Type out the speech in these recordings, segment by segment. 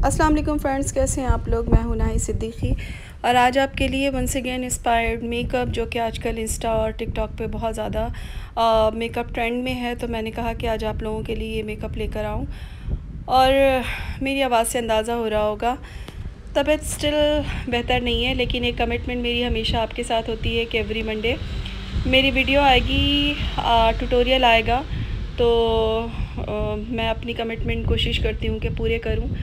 अस्सलाम वालेकुम फ्रेंड्स, कैसे हैं आप लोग। मैं हूं नाही सिद्दीकी और आज आपके लिए वंस अगेन इंस्पायर्ड मेकअप, जो कि आजकल इंस्टा और टिकटॉक पे बहुत ज़्यादा मेकअप ट्रेंड में है, तो मैंने कहा कि आज आप लोगों के लिए ये मेकअप लेकर आऊं। और मेरी आवाज़ से अंदाज़ा हो रहा होगा तबीयत स्टिल बेहतर नहीं है, लेकिन एक कमिटमेंट मेरी हमेशा आपके साथ होती है कि एवरी मंडे मेरी वीडियो आएगी, ट्यूटोरियल आएगा। तो मैं अपनी कमिटमेंट कोशिश करती हूँ कि पूरे करूँ,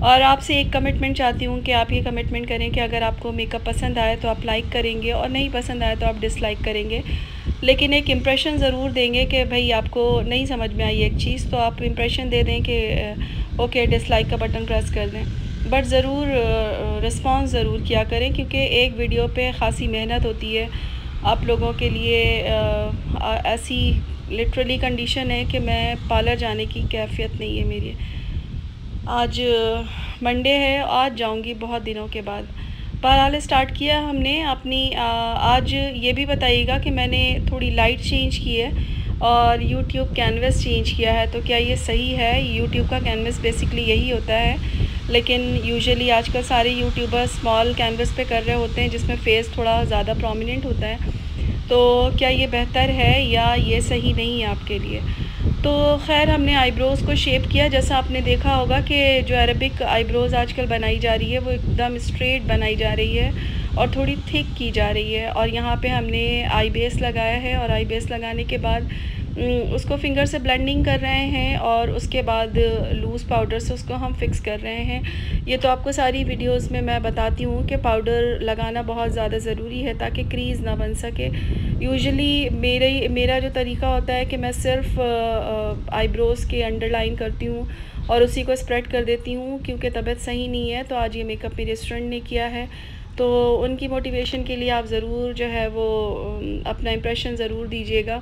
और आपसे एक कमिटमेंट चाहती हूँ कि आप ये कमिटमेंट करें कि अगर आपको मेकअप पसंद आए तो आप लाइक करेंगे और नहीं पसंद आए तो आप डिसलाइक करेंगे, लेकिन एक इम्प्रेशन ज़रूर देंगे कि भाई आपको नहीं समझ में आई एक चीज़, तो आप इम्प्रेशन दे दें कि ओके डिसलाइक का बटन प्रेस कर दें, बट ज़रूर रिस्पॉन्स ज़रूर किया करें, क्योंकि एक वीडियो पे ख़ासी मेहनत होती है आप लोगों के लिए। ऐसी लिटरली कंडीशन है कि मैं पार्लर जाने की कैफियत नहीं है मेरी। आज मंडे है, आज जाऊंगी बहुत दिनों के बाद। बहरहाल स्टार्ट किया हमने अपनी आज ये भी बताइएगा कि मैंने थोड़ी लाइट चेंज की है और यूट्यूब कैनवस चेंज किया है, तो क्या ये सही है। यूट्यूब का कैनवस बेसिकली यही होता है, लेकिन यूजुअली आजकल सारे यूट्यूबर्स स्मॉल कैनवस पे कर रहे होते हैं जिसमें फेस थोड़ा ज़्यादा प्रोमिनेंट होता है। तो क्या ये बेहतर है या ये सही नहीं है आपके लिए। तो खैर हमने आईब्रोज़ को शेप किया, जैसा आपने देखा होगा कि जो अरबिक आईब्रोज़ आजकल बनाई जा रही है वो एकदम स्ट्रेट बनाई जा रही है और थोड़ी थिक की जा रही है। और यहाँ पे हमने आई बेस लगाया है, और आई बेस लगाने के बाद उसको फिंगर से ब्लेंडिंग कर रहे हैं और उसके बाद लूज़ पाउडर से उसको हम फिक्स कर रहे हैं। ये तो आपको सारी वीडियोस में मैं बताती हूँ कि पाउडर लगाना बहुत ज़्यादा ज़रूरी है ताकि क्रीज़ ना बन सके। यूजुअली मेरा जो तरीका होता है कि मैं सिर्फ आईब्रोज़ के अंडरलाइन करती हूँ और उसी को स्प्रेड कर देती हूँ, क्योंकि तबीयत सही नहीं है। तो आज ये मेकअप मेरे स्टूडेंट ने किया है, तो उनकी मोटिवेशन के लिए आप ज़रूर जो है वो अपना इम्प्रेशन ज़रूर दीजिएगा,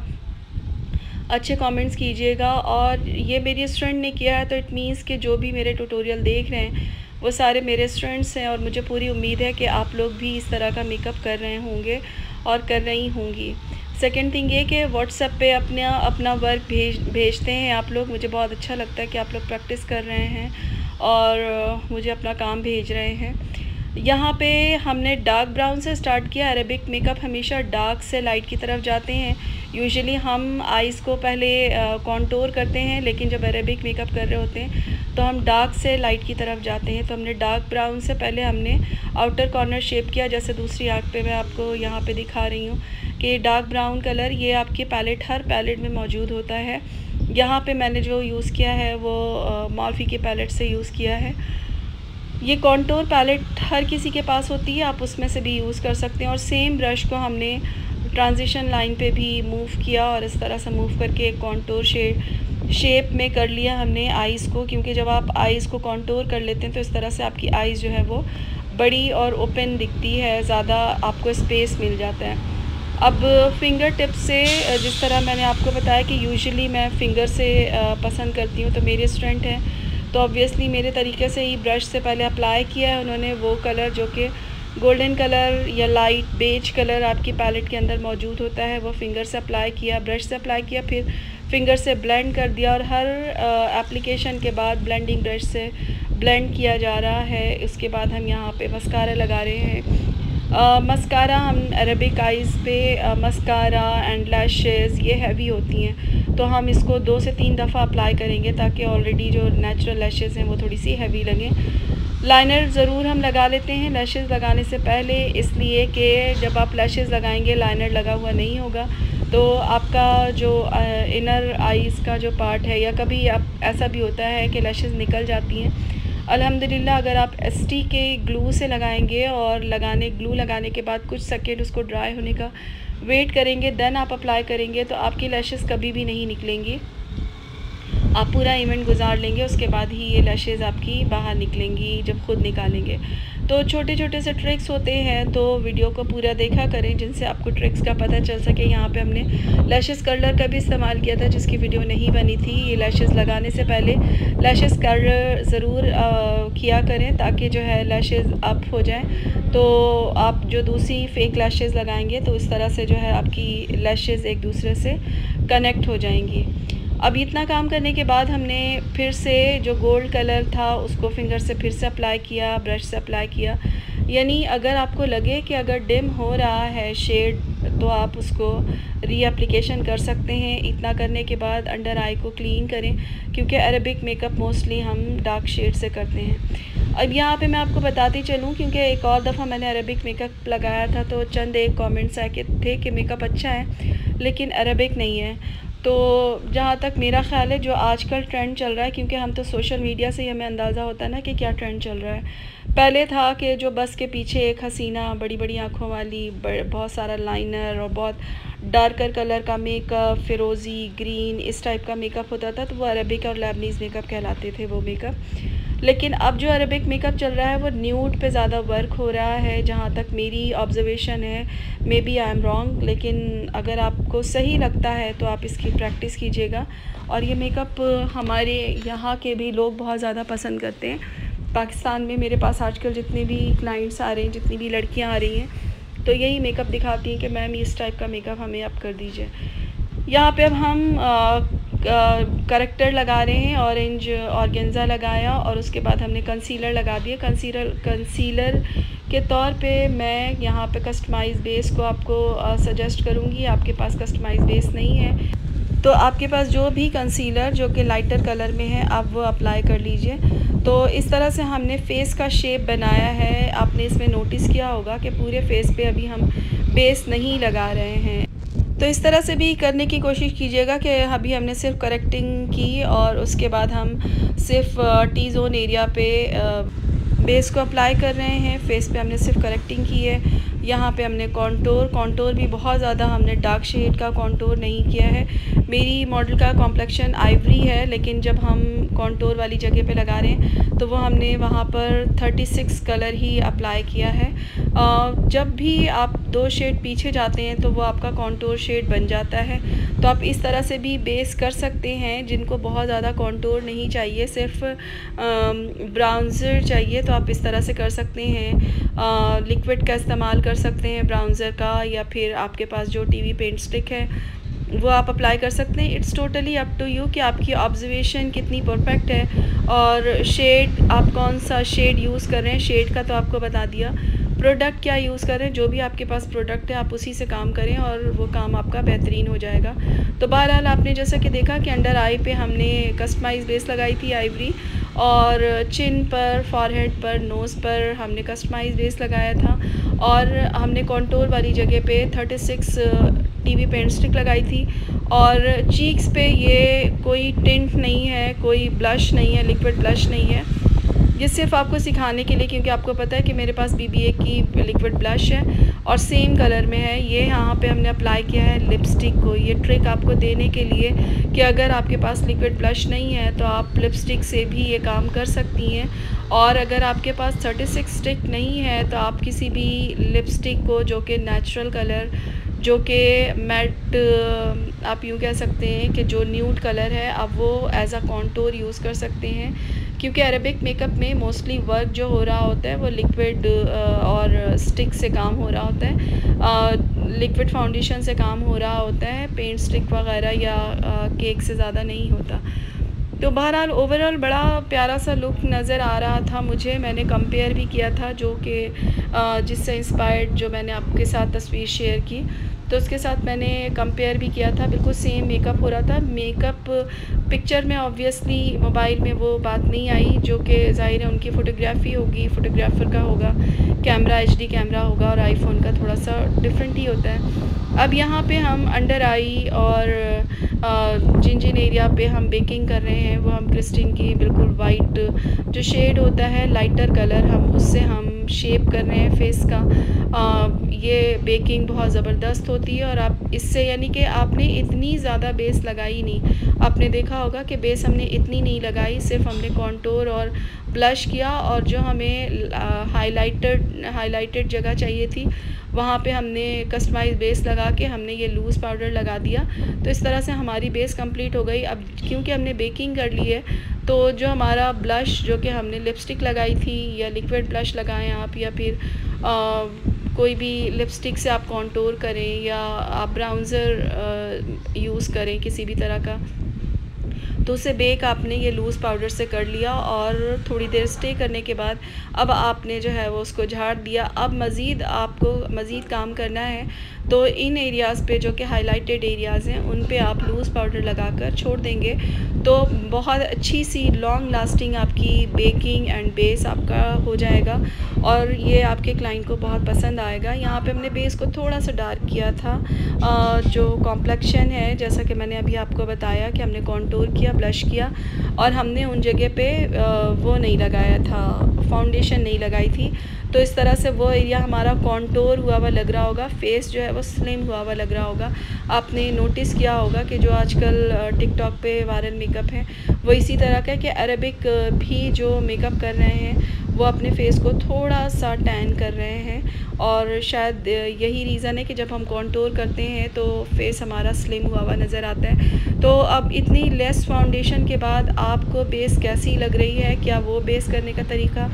अच्छे कमेंट्स कीजिएगा। और ये मेरी स्टूडेंट ने किया है, तो इट मीन्स कि जो भी मेरे ट्यूटोरियल देख रहे हैं वो सारे मेरे स्टूडेंट्स हैं, और मुझे पूरी उम्मीद है कि आप लोग भी इस तरह का मेकअप कर रहे होंगे और कर रही होंगी। सेकेंड थिंग ये कि व्हाट्सएप पे अपना वर्क भेजते हैं आप लोग। मुझे बहुत अच्छा लगता है कि आप लोग प्रैक्टिस कर रहे हैं और मुझे अपना काम भेज रहे हैं। यहाँ पे हमने डार्क ब्राउन से स्टार्ट किया। अरेबिक मेकअप हमेशा डार्क से लाइट की तरफ जाते हैं। यूजुअली हम आइज़ को पहले कॉन्टोर करते हैं, लेकिन जब अरेबिक मेकअप कर रहे होते हैं तो हम डार्क से लाइट की तरफ जाते हैं। तो हमने डार्क ब्राउन से पहले हमने आउटर कॉर्नर शेप किया, जैसे दूसरी आँख पे मैं आपको यहाँ पे दिखा रही हूँ कि डार्क ब्राउन कलर ये आपके पैलेट हर पैलेट में मौजूद होता है। यहाँ पे मैंने जो यूज़ किया है वो मॉर्फी के पैलेट से यूज़ किया है। ये कॉन्टोर पैलेट हर किसी के पास होती है, आप उसमें से भी यूज़ कर सकते हैं। और सेम ब्रश को हमने ट्रांजिशन लाइन पे भी मूव किया और इस तरह से मूव करके एक कॉन्टोर शेप में कर लिया हमने आइज़ को, क्योंकि जब आप आइज़ को कॉन्टोर कर लेते हैं तो इस तरह से आपकी आइज़ जो है वो बड़ी और ओपन दिखती है, ज़्यादा आपको स्पेस मिल जाता है। अब फिंगर टिप से, जिस तरह मैंने आपको बताया कि यूजुअली मैं फ़िंगर से पसंद करती हूँ, तो मेरे स्टूडेंट हैं तो ऑब्वियसली मेरे तरीके से ही ब्रश से पहले अप्लाई किया है उन्होंने वो कलर जो कि गोल्डन कलर या लाइट बेज कलर आपकी पैलेट के अंदर मौजूद होता है, वो फिंगर से अप्लाई किया, ब्रश से अप्लाई किया, फिर फिंगर से ब्लेंड कर दिया, और हर एप्लीकेशन के बाद ब्लेंडिंग ब्रश से ब्लेंड किया जा रहा है। उसके बाद हम यहाँ पे मस्कारा लगा रहे हैं। मस्कारा हम अरेबिक आइज़ पे मस्कारा एंड लैशेज़ ये हैवी होती हैं, तो हम इसको 2 से 3 दफ़ा अप्लाई करेंगे ताकि ऑलरेडी जो नेचुरल लैशेज़ हैं वो थोड़ी सी हैवी लगें। लाइनर ज़रूर हम लगा लेते हैं लैशेज़ लगाने से पहले, इसलिए कि जब आप लैशेज़ लगाएंगे लाइनर लगा हुआ नहीं होगा तो आपका जो इनर आइज़ का जो पार्ट है, या कभी आप ऐसा भी होता है कि लैशेज़ निकल जाती हैं। अल्हम्दुलिल्लाह अगर आप एसटी के ग्लू से लगाएंगे और ग्लू लगाने के बाद कुछ सेकेंड उसको ड्राई होने का वेट करेंगे, देन आप अप्लाई करेंगे, तो आपकी लैशेज़ कभी भी नहीं निकलेंगी। आप पूरा इवेंट गुजार लेंगे, उसके बाद ही ये लैशेज़ आपकी बाहर निकलेंगी जब खुद निकालेंगे। तो छोटे छोटे से ट्रिक्स होते हैं, तो वीडियो को पूरा देखा करें जिनसे आपको ट्रिक्स का पता चल सके। यहाँ पे हमने लैशेज़ कर्लर का भी इस्तेमाल किया था जिसकी वीडियो नहीं बनी थी। ये लैशेज़ लगाने से पहले लैशेज़ कर्लर ज़रूर किया करें ताकि जो है लैशेज़ अप हो जाएं। तो आप जो दूसरी फ़ेक लैशेज़ लगाएंगे तो इस तरह से जो है आपकी लैशेज़ एक दूसरे से कनेक्ट हो जाएंगी। अब इतना काम करने के बाद हमने फिर से जो गोल्ड कलर था उसको फिंगर से फिर से अप्लाई किया, ब्रश से अप्लाई किया। यानी अगर आपको लगे कि अगर डिम हो रहा है शेड तो आप उसको रीएप्लिकेशन कर सकते हैं। इतना करने के बाद अंडर आई को क्लीन करें, क्योंकि अरेबिक मेकअप मोस्टली हम डार्क शेड से करते हैं। अब यहाँ पे मैं आपको बताती चलूँ, क्योंकि एक और दफ़ा मैंने अरेबिक मेकअप लगाया था तो चंद एक कमेंट्स आए थे कि मेकअप अच्छा है लेकिन अरेबिक नहीं है। तो जहाँ तक मेरा ख़्याल है जो आजकल ट्रेंड चल रहा है, क्योंकि हम तो सोशल मीडिया से ही हमें अंदाज़ा होता है ना कि क्या ट्रेंड चल रहा है। पहले था कि जो बस के पीछे एक हसीना बड़ी बड़ी आँखों वाली बहुत सारा लाइनर और बहुत डार्कर कलर का मेकअप, फ़िरोज़ी ग्रीन इस टाइप का मेकअप होता था, तो वो अरेबिक और लेबनीज़ मेकअप कहलाते थे वो मेकअप। लेकिन अब जो अरेबिक मेकअप चल रहा है वो न्यूड पे ज़्यादा वर्क हो रहा है, जहाँ तक मेरी ऑब्ज़र्वेशन है। Maybe I am wrong, लेकिन अगर आपको सही लगता है तो आप इसकी प्रैक्टिस कीजिएगा। और ये मेकअप हमारे यहाँ के भी लोग बहुत ज़्यादा पसंद करते हैं। पाकिस्तान में मेरे पास आजकल जितने भी क्लाइंट्स आ रहे हैं, जितनी भी लड़कियाँ आ रही हैं, तो यही मेकअप दिखाती हैं कि मैम इस टाइप का मेकअप हमें आप कर दीजिए। यहाँ पे अब हम करेक्टर लगा रहे हैं, ऑरेंज ऑर्गेन्जा लगाया और उसके बाद हमने कंसीलर लगा दिया। कंसीलर के तौर पे मैं यहाँ पे कस्टमाइज़ बेस को आपको सजेस्ट करूँगी। आपके पास कस्टमाइज़ बेस नहीं है तो आपके पास जो भी कंसीलर जो कि लाइटर कलर में है आप वो अप्लाई कर लीजिए। तो इस तरह से हमने फ़ेस का शेप बनाया है। आपने इसमें नोटिस किया होगा कि पूरे फेस पे अभी हम बेस नहीं लगा रहे हैं। तो इस तरह से भी करने की कोशिश कीजिएगा कि अभी हमने सिर्फ करेक्टिंग की और उसके बाद हम सिर्फ टी ज़ोन एरिया पे बेस को अप्लाई कर रहे हैं। फेस पे हमने सिर्फ करेक्टिंग की है। यहाँ पे हमने कॉन्टोर भी बहुत ज़्यादा हमने डार्क शेड का कॉन्टोर नहीं किया है। मेरी मॉडल का कॉम्प्लेक्शन आइवरी है, लेकिन जब हम कॉन्टोर वाली जगह पे लगा रहे हैं तो वो हमने वहाँ पर 36 कलर ही अप्लाई किया है। जब भी आप 2 शेड पीछे जाते हैं तो वो आपका कॉन्टोर शेड बन जाता है। तो आप इस तरह से भी बेस कर सकते हैं। जिनको बहुत ज़्यादा कॉन्टोर नहीं चाहिए, सिर्फ ब्राउन्ज़र चाहिए, तो आप इस तरह से कर सकते हैं। लिक्विड का इस्तेमाल कर सकते हैं ब्राउन्ज़र का, या फिर आपके पास जो टीवी पेंट स्टिक है वो आप अप्लाई कर सकते हैं। It's totally up to you कि आपकी ऑब्जर्वेशन कितनी परफेक्ट है और शेड आप कौन सा शेड यूज़ कर रहे हैं। शेड का तो आपको बता दिया, प्रोडक्ट क्या यूज़ करें, जो भी आपके पास प्रोडक्ट है आप उसी से काम करें और वो काम आपका बेहतरीन हो जाएगा। तो बहरहाल आपने जैसा कि देखा कि अंडर आई पे हमने कस्टमाइज़ बेस लगाई थी आइवरी, और चिन पर, फॉरहेड पर, नोज़ पर हमने कस्टमाइज़ बेस लगाया था, और हमने कॉन्टोर वाली जगह पे 36 टीवी पेंट स्टिक लगाई थी। और चीक्स पे ये कोई टिंट नहीं है, कोई ब्लश नहीं है, लिक्विड ब्लश नहीं है। ये सिर्फ आपको सिखाने के लिए, क्योंकि आपको पता है कि मेरे पास BBA की लिक्विड ब्लश है और सेम कलर में है। ये यहाँ पे हमने अप्लाई किया है लिपस्टिक को। ये ट्रिक आपको देने के लिए कि अगर आपके पास लिक्विड ब्लश नहीं है तो आप लिपस्टिक से भी ये काम कर सकती हैं। और अगर आपके पास 36 स्टिक नहीं है तो आप किसी भी लिपस्टिक को जो कि नेचुरल कलर, जो कि मैट, आप यूँ कह सकते हैं कि जो न्यूड कलर है, आप वो एज अ कॉन्टोर यूज़ कर सकते हैं। क्योंकि अरेबिक मेकअप में मोस्टली वर्क जो हो रहा होता है वो लिक्विड और स्टिक से काम हो रहा होता है, लिक्विड फाउंडेशन से काम हो रहा होता है, पेंट स्टिक वगैरह या केक से ज़्यादा नहीं होता। तो बहरहाल ओवरऑल बड़ा प्यारा सा लुक नज़र आ रहा था मुझे। मैंने कंपेयर भी किया था जो कि जिससे इंस्पायर्ड जो मैंने आपके साथ तस्वीर शेयर की, तो उसके साथ मैंने कंपेयर भी किया था। बिल्कुल सेम मेकअप हो रहा था। मेकअप पिक्चर में ऑब्वियसली मोबाइल में वो बात नहीं आई, जो कि ज़ाहिर है उनकी फ़ोटोग्राफ़ी होगी, फ़ोटोग्राफ़र का होगा, कैमरा HD कैमरा होगा और आईफोन का थोड़ा सा डिफरेंट ही होता है। अब यहाँ पे हम अंडर आई और जिन एरिया पे हम बेकिंग कर रहे हैं वो हम क्रिस्टीन की बिल्कुल वाइट जो शेड होता है, लाइटर कलर, हम उससे हम शेप कर रहे हैं फेस का। ये बेकिंग बहुत ज़बरदस्त होती है और आप इससे, यानी कि आपने इतनी ज़्यादा बेस लगाई नहीं। आपने देखा होगा कि बेस हमने इतनी नहीं लगाई, सिर्फ हमने कॉन्टोर और ब्लश किया, और जो हमें हाइलाइटेड जगह चाहिए थी वहाँ पे हमने कस्टमाइज़ बेस लगा के हमने ये लूज़ पाउडर लगा दिया। तो इस तरह से हमारी बेस कंप्लीट हो गई। अब क्योंकि हमने बेकिंग कर ली है तो जो हमारा ब्लश, जो कि हमने लिपस्टिक लगाई थी या लिक्विड ब्लश लगाएं आप, या फिर कोई भी लिपस्टिक से आप कॉन्टोर करें या आप ब्राउन्ज़र यूज़ करें किसी भी तरह का, तो उसे बेक आपने ये लूज़ पाउडर से कर लिया और थोड़ी देर स्टे करने के बाद अब आपने जो है वो उसको झाड़ दिया। अब आपको मज़ीद काम करना है, तो इन एरियाज़ पे जो कि हाइलाइटेड एरियाज़ हैं उन पे आप लूज़ पाउडर लगाकर छोड़ देंगे तो बहुत अच्छी सी लॉन्ग लास्टिंग आपकी बेकिंग एंड बेस आपका हो जाएगा और ये आपके क्लाइंट को बहुत पसंद आएगा। यहाँ पे हमने बेस को थोड़ा सा डार्क किया था, जो कॉम्प्लेक्शन है जैसा कि मैंने अभी आपको बताया कि हमने कॉन्टूर किया, ब्लश किया और हमने उन जगह पे वो नहीं लगाया था, फाउंडेशन नहीं लगाई थी। तो इस तरह से वो एरिया हमारा कॉन्टूर हुआ हुआ लग रहा होगा, फेस जो है वो स्लिम हुआ हुआ लग रहा होगा। आपने नोटिस किया होगा कि जो आजकल टिकटॉक पे वायरल मेकअप है वो इसी तरह का है कि अरबिक भी जो मेकअप कर रहे हैं वो अपने फेस को थोड़ा सा टैन कर रहे हैं और शायद यही रीज़न है कि जब हम कॉन्टूर करते हैं तो फेस हमारा स्लिम हुआ हुआ नज़र आता है। तो अब इतनी लेस फाउंडेशन के बाद आपको बेस कैसी लग रही है, क्या वो बेस करने का तरीका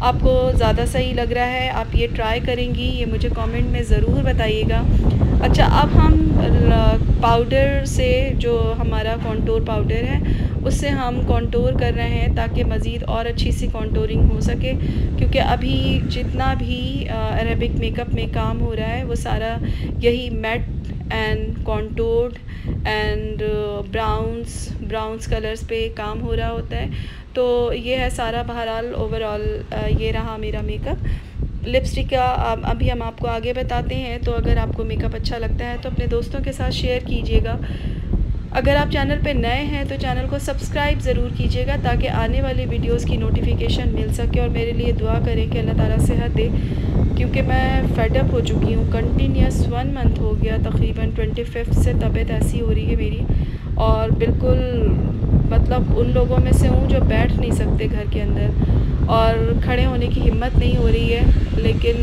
आपको ज़्यादा सही लग रहा है? आप ये ट्राई करेंगी, ये मुझे कमेंट में ज़रूर बताइएगा। अच्छा, अब हम पाउडर से, जो हमारा कॉन्टूर पाउडर है उससे हम कॉन्टूर कर रहे हैं ताकि मज़ीद और अच्छी सी कॉन्टूरिंग हो सके, क्योंकि अभी जितना भी अरेबिक मेकअप में काम हो रहा है वो सारा यही matte and contoured and browns colours पे काम हो रहा होता है। तो ये है सारा बहरहाल ओवरऑल ये रहा मेरा मेकअप। लिपस्टिक का अभी हम आपको आगे बताते हैं। तो अगर आपको मेकअप अच्छा लगता है तो अपने दोस्तों के साथ शेयर कीजिएगा। अगर आप चैनल पे नए हैं तो चैनल को सब्सक्राइब ज़रूर कीजिएगा ताकि आने वाली वीडियोस की नोटिफिकेशन मिल सके और मेरे लिए दुआ करें कि अल्लाह ताला सेहत दे, क्योंकि मैं फेडअप हो चुकी हूँ। कंटिन्यूस 1 मंथ हो गया, तकरीबन 25 से तबीयत ऐसी हो रही है मेरी, और बिल्कुल मतलब उन लोगों में से हूँ जो बैठ नहीं सकते घर के अंदर और खड़े होने की हिम्मत नहीं हो रही है, लेकिन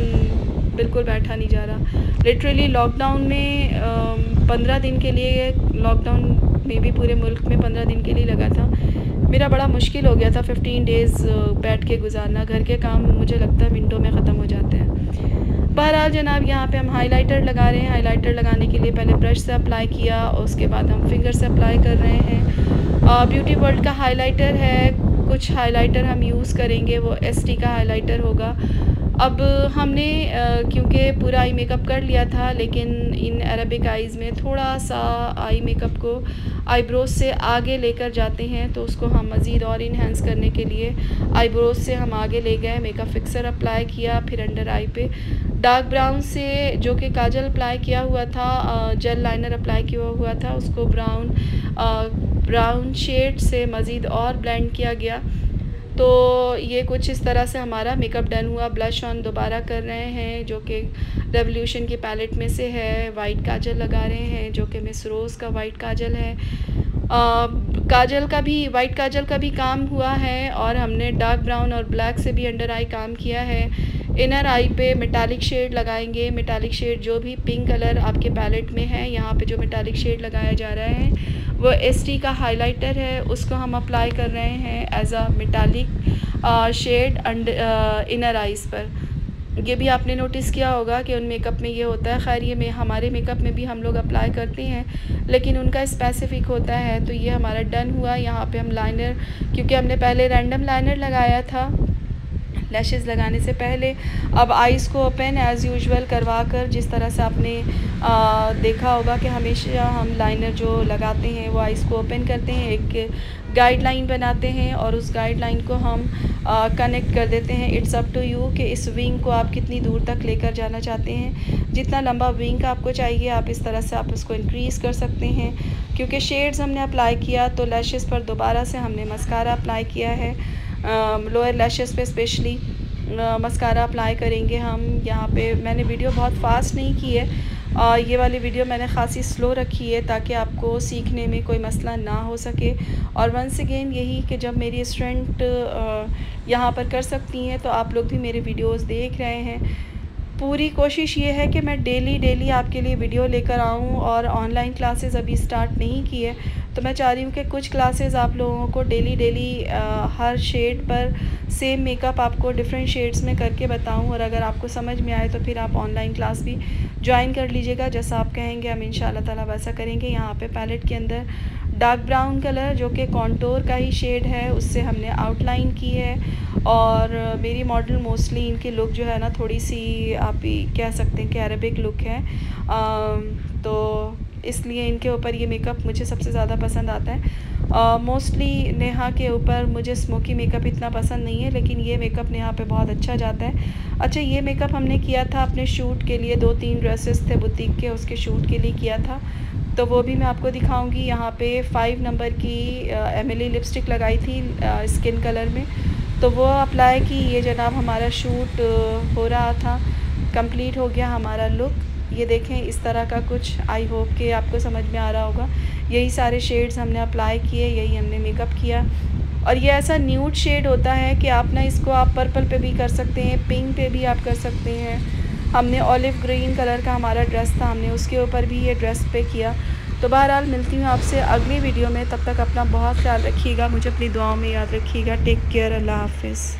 बिल्कुल बैठा नहीं जा रहा। लिटरली लॉकडाउन में 15 दिन के लिए, लॉकडाउन में भी पूरे मुल्क में 15 दिन के लिए लगा था। मेरा बड़ा मुश्किल हो गया था 15 डेज़ बैठ के गुजारना। घर के काम मुझे लगता है मिनटों में ख़त्म हो जाते हैं। बहरहाल जनाब, यहाँ पे हम हाइलाइटर लगा रहे हैं। हाइलाइटर लगाने के लिए पहले ब्रश से अप्लाई किया, उसके बाद हम फिंगर से अप्लाई कर रहे हैं। ब्यूटी वर्ल्ड का हाइलाइटर है, कुछ हाइलाइटर हम यूज़ करेंगे वो एसटी का हाइलाइटर होगा। अब हमने क्योंकि पूरा आई मेकअप कर लिया था, लेकिन इन अरबिक आइज़ में थोड़ा सा आई मेकअप को आईब्रोज से आगे लेकर जाते हैं, तो उसको हम मज़ीद और इन्हेंस करने के लिए आईब्रोज से हम आगे ले गए। मेकअप फिक्सर अप्लाई किया, फिर अंडर आई पे डार्क ब्राउन से जो कि काजल अप्लाई किया हुआ था, जेल लाइनर अप्लाई किया हुआ था, उसको ब्राउन शेड से मज़ीद और ब्लेंड किया गया। तो ये कुछ इस तरह से हमारा मेकअप डन हुआ। ब्लश ऑन दोबारा कर रहे हैं जो कि रेवोल्यूशन की पैलेट में से है। वाइट काजल लगा रहे हैं जो कि मिस रोज़ का वाइट काजल है। वाइट काजल का भी काम हुआ है और हमने डार्क ब्राउन और ब्लैक से भी अंडर आई काम किया है। इनर आई पे मेटालिक शेड लगाएंगे। मेटालिक शेड जो भी पिंक कलर आपके पैलेट में है, यहाँ पे जो मेटालिक शेड लगाया जा रहा है वो एसटी का हाइलाइटर है, उसको हम अप्लाई कर रहे हैं as a metallic shade inner eyes पर। ये भी आपने नोटिस किया होगा कि उन मेकअप में ये होता है। खैर ये हमारे मेकअप में भी हम लोग अप्लाई करते हैं, लेकिन उनका स्पेसिफ़िक होता है। तो ये हमारा डन हुआ। यहाँ पे हम लाइनर, क्योंकि हमने पहले रैंडम लाइनर लगाया था लैशेज़ लगाने से पहले, अब आइज़ को ओपन एज़ यूजुअल करवा कर, जिस तरह से आपने देखा होगा कि हमेशा हम लाइनर जो लगाते हैं वो आइज़ को ओपन करते हैं, एक गाइडलाइन बनाते हैं और उस गाइडलाइन को हम कनेक्ट कर देते हैं। इट्स अप टू यू कि इस विंग को आप कितनी दूर तक लेकर जाना चाहते हैं। जितना लंबा विंग आपको चाहिए आप इस तरह से आप उसको इंक्रीज़ कर सकते हैं। क्योंकि शेड्स हमने अप्लाई किया तो लैशेज़ पर दोबारा से हमने मस्कारा अप्लाई किया है। लोअर लैशेज़ पे स्पेशली मस्कारा अप्लाई करेंगे हम। यहाँ पे मैंने वीडियो बहुत फास्ट नहीं की है, ये वाली वीडियो मैंने ख़ासी स्लो रखी है ताकि आपको सीखने में कोई मसला ना हो सके। और वंस अगेन यही कि जब मेरी स्टूडेंट यहाँ पर कर सकती हैं तो आप लोग भी मेरे वीडियोस देख रहे हैं। पूरी कोशिश ये है कि मैं डेली आपके लिए वीडियो लेकर आऊँ, और ऑनलाइन क्लासेस अभी स्टार्ट नहीं की है तो मैं चाह रही हूँ कि कुछ क्लासेस आप लोगों को डेली हर शेड पर सेम मेकअप आपको डिफरेंट शेड्स में करके बताऊँ। और अगर आपको समझ में आए तो फिर आप ऑनलाइन क्लास भी ज्वाइन कर लीजिएगा। जैसा आप कहेंगे हम इंशाल्लाह ताला वैसा करेंगे। यहाँ पे पैलेट के अंदर डार्क ब्राउन कलर जो कि कॉन्टोर का ही शेड है, उससे हमने आउटलाइन की है। और मेरी मॉडल मोस्टली इनकी लुक जो है ना थोड़ी सी आप ही कह सकते हैं कि अरेबिक लुक है, तो इसलिए इनके ऊपर ये मेकअप मुझे सबसे ज़्यादा पसंद आता है। मोस्टली नेहा के ऊपर मुझे स्मोकी मेकअप इतना पसंद नहीं है, लेकिन ये मेकअप नेहा पे बहुत अच्छा जाता है। अच्छा, ये मेकअप हमने किया था अपने शूट के लिए, 2-3 ड्रेसेस थे बुटीक के, उसके शूट के लिए किया था, तो वो भी मैं आपको दिखाऊंगी। यहाँ पे 5 नंबर की एमिली लिपस्टिक लगाई थी स्किन कलर में, तो वो अप्लाई की। ये जनाब हमारा शूट हो रहा था, कंप्लीट हो गया हमारा लुक। ये देखें इस तरह का कुछ, आई होप कि आपको समझ में आ रहा होगा। यही सारे शेड्स हमने अप्लाई किए, यही हमने मेकअप किया। और ये ऐसा न्यूड शेड होता है कि आप ना इसको आप पर्पल पे भी कर सकते हैं, पिंक पे भी आप कर सकते हैं। हमने ऑलिव ग्रीन कलर का हमारा ड्रेस था, हमने उसके ऊपर भी ये ड्रेस पे किया। तो बहरहाल मिलती हूँ आपसे अगली वीडियो में, तब तक अपना बहुत ख्याल रखिएगा, मुझे अपनी दुआओं में याद रखिएगा। टेक केयर, अल्लाह हाफ़िज़।